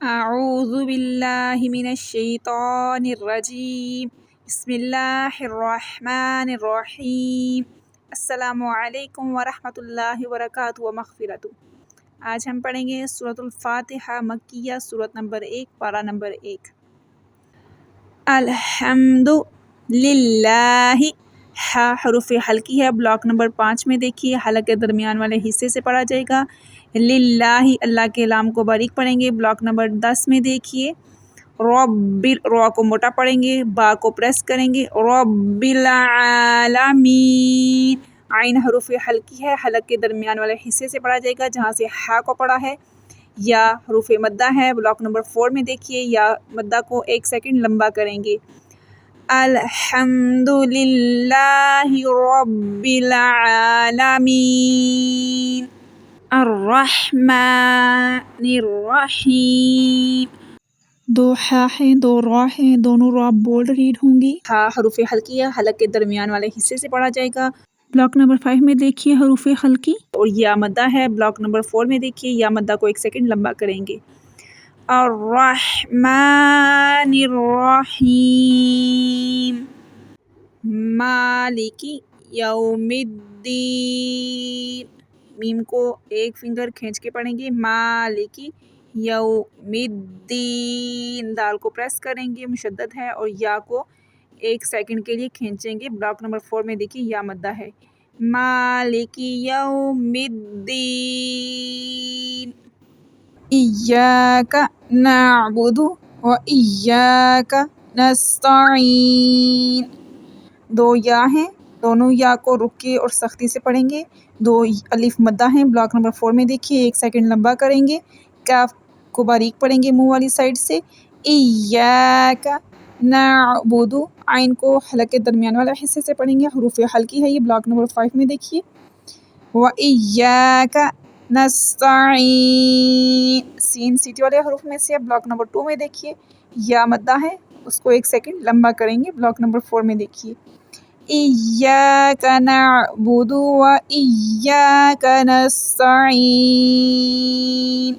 اعوذ باللہ من الشیطان الرجیم بسم اللہ الرحمن الرحیم السلام علیکم ورحمۃ اللہ وبرکاتہ و مغفرۃ۔ آج ہم پڑھیں گے سورۃ الفاتحہ مکیہ، سورۃ نمبر 1، پارہ نمبر 1۔ الحمد للہ، ہا حروف حلقی ہے، بلاک نمبر 5 میں دیکھیے، حلق کے درمیان والے حصے سے پڑھا جائے گا۔ للہ، اللہ کے لام کو باریک پڑھیں گے، بلاک نمبر 10 میں دیکھیے۔ رب، را کو موٹا پڑھیں گے، با کو پریس کریں گے، رب العالمین۔ عین حروف حلقی ہے، حلق کے درمیان والے حصے سے پڑھا جائے گا جہاں سے ہا کو پڑھا ہے۔ یا حروف مدہ ہے، بلاک نمبر 4 میں دیکھیے، یا مدہ کو 1 سیکنڈ لمبا کریں گے۔ الحمد للہ رب العالمین، الرحمن الرحیم۔ دو ہا ہیں، دو را ہیں، دونوں را بولڈ ریڈ ہوں گی۔ ہا حروف حلقی ہے، حلق کے درمیان والے حصے سے پڑھا جائے گا۔ بلاک نمبر 5 میں دیکھیے حروف حلقی، اور یا مدہ ہے، بلاک نمبر 4 میں دیکھیے، یا مدہ کو 1 سیکنڈ لمبا کریں گے۔ الرحمن الرحیم، مالکی یوم الدین۔ میم کو 1 فنگر کھینچ کے پڑھیں گے، مالکی یوم الدین۔ دال کو پریس کریں گے، مشدد ہے، اور یا کو 1 سیکنڈ کے لیے کھینچیں گے۔ بلاک نمبر 4 میں دیکھیے، یا مدہ ہے، مالکی یوم الدین۔ ایاک نعبد و ایاک نستعین۔ دو یا ہیں، دونوں یا کو رک کے اور سختی سے پڑھیں گے۔ 2 الف مدہ ہیں، بلاک نمبر 4 میں دیکھیے، 1 سیکنڈ لمبا کریں گے۔ کاف کو باریک پڑھیں گے منہ والی سائڈ سے۔ ایاک نعبد، عین کو حلق کے درمیان والا حصے سے پڑھیں گے، حروف حلقی ہے یہ، بلاک نمبر 5 میں دیکھیے۔ و ایاک نستعین، سین سیٹی والے حروف میں سے ہے، بلاک نمبر 2 میں دیکھیے۔ یا مدہ ہے، اس کو 1 سیکنڈ لمبا کریں گے، بلاک نمبر 4 میں دیکھیے۔ ایاک نعبد و ایاک نستعین،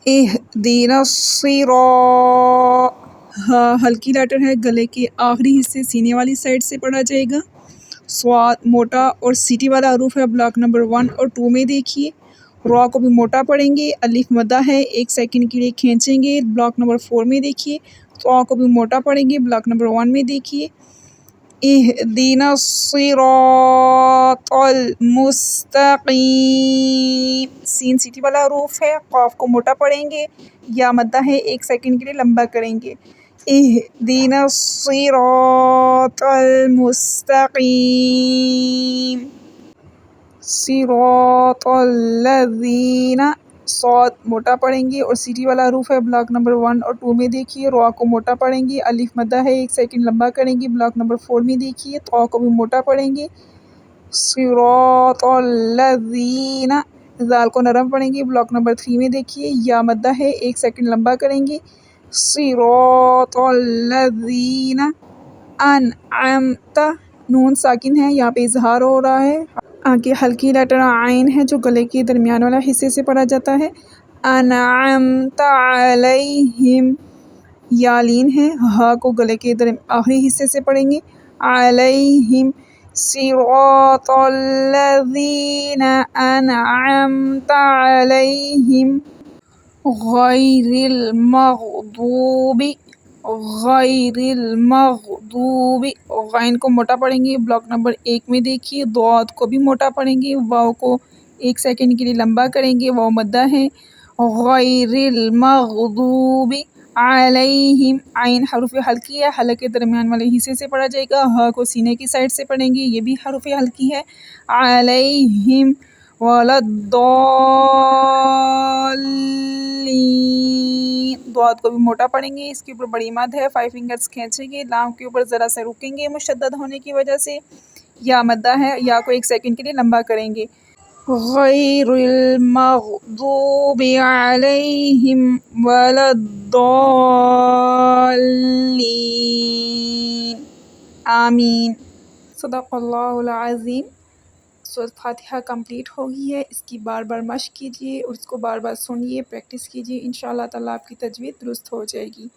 اہدنا الصراط۔ ہاں حلقی لیٹر ہے، گلے کے آخری حصے سینے والی سائڈ سے پڑھا جائے گا۔ صاد موٹا اور سیٹی والا حروف ہے، بلاک نمبر 1 اور 2 میں دیکھیے۔ را کو بھی موٹا پڑھیں گے، الف مدہ ہے، 1 سیکنڈ کے لیے کھینچیں گے، بلاک نمبر 4 میں دیکھیے۔ طا کو بھی موٹا پڑھیں گے، بلاک نمبر 1 میں دیکھیے۔ اہدنا الصراط المستقیم، سین سیٹی والا حروف ہے، قاف کو موٹا پڑھیں گے، یا مدہ ہے، 1 سیکنڈ کے لیے لمبا کریں گے۔ اہدنا الصراط المستقیم، صراط الذین۔ صاد موٹا پڑھیں گے اور سیٹی والا حروف ہے، بلاک نمبر 1 اور 2 میں دیکھیے۔ را کو موٹا پڑھیں گے، الف مدہ ہے، 1 سیکنڈ لمبا کریں گے، بلاک نمبر 4 میں دیکھیے۔ طا کو بھی موٹا پڑھیں گے، صراط الذین۔ ذال کو نرم پڑھیں گے، بلاک نمبر 3 میں دیکھیے۔ یا مدہ ہے، 1 سیکنڈ لمبا کریں گے، صراط الذین انعمت۔ نون ساکن ہے، یہاں پہ اظہار ہو رہا ہے۔ آگے حلقی لیٹر عین ہے جو گلے کے درمیان والا حصے سے پڑھا جاتا ہے۔ انعمت علیہم، یا لین ہے، ہا کو گلے کے آخری حصے سے پڑھیں گے، علیہم صراط الذین انعمت علیہم غیر المغضوب، غیر المغضوب۔ غین کو موٹا پڑھیں گے، بلاک نمبر 1 میں دیکھیے۔ ضاد کو بھی موٹا پڑھیں گے، واو کو 1 سیکنڈ کے لیے لمبا کریں گے، واو مدہ ہے، غیر المغضوب علیہم۔ عین حروف حلقی ہے، حلق کے درمیان والے حصے سے پڑھا جائے گا۔ ہا کو سینے کی سائڈ سے پڑھیں گے، یہ بھی حروف حلقی ہے، علیہم ولا الضالین۔ ضاد کو بھی موٹا پڑھیں گے، اس کے اوپر بڑی مد ہے، 5 فنگرز کھینچیں گے، لام کے اوپر ذرا سا رکیں گے مشدد ہونے کی وجہ سے۔ یا مدہ ہے، یا کو 1 سیکنڈ کے لیے لمبا کریں گے، غیر المغضوب علیہم ولا الضالین، آمین۔ صدق اللہ العظیم۔ سورۃ فاتحہ کمپلیٹ ہو گئی ہے، اس کی بار بار مشق کیجیے اور اس کو بار بار سنیے، پریکٹس کیجیے، انشاءاللہ تعالیٰ آپ کی تجوید درست ہو جائے گی۔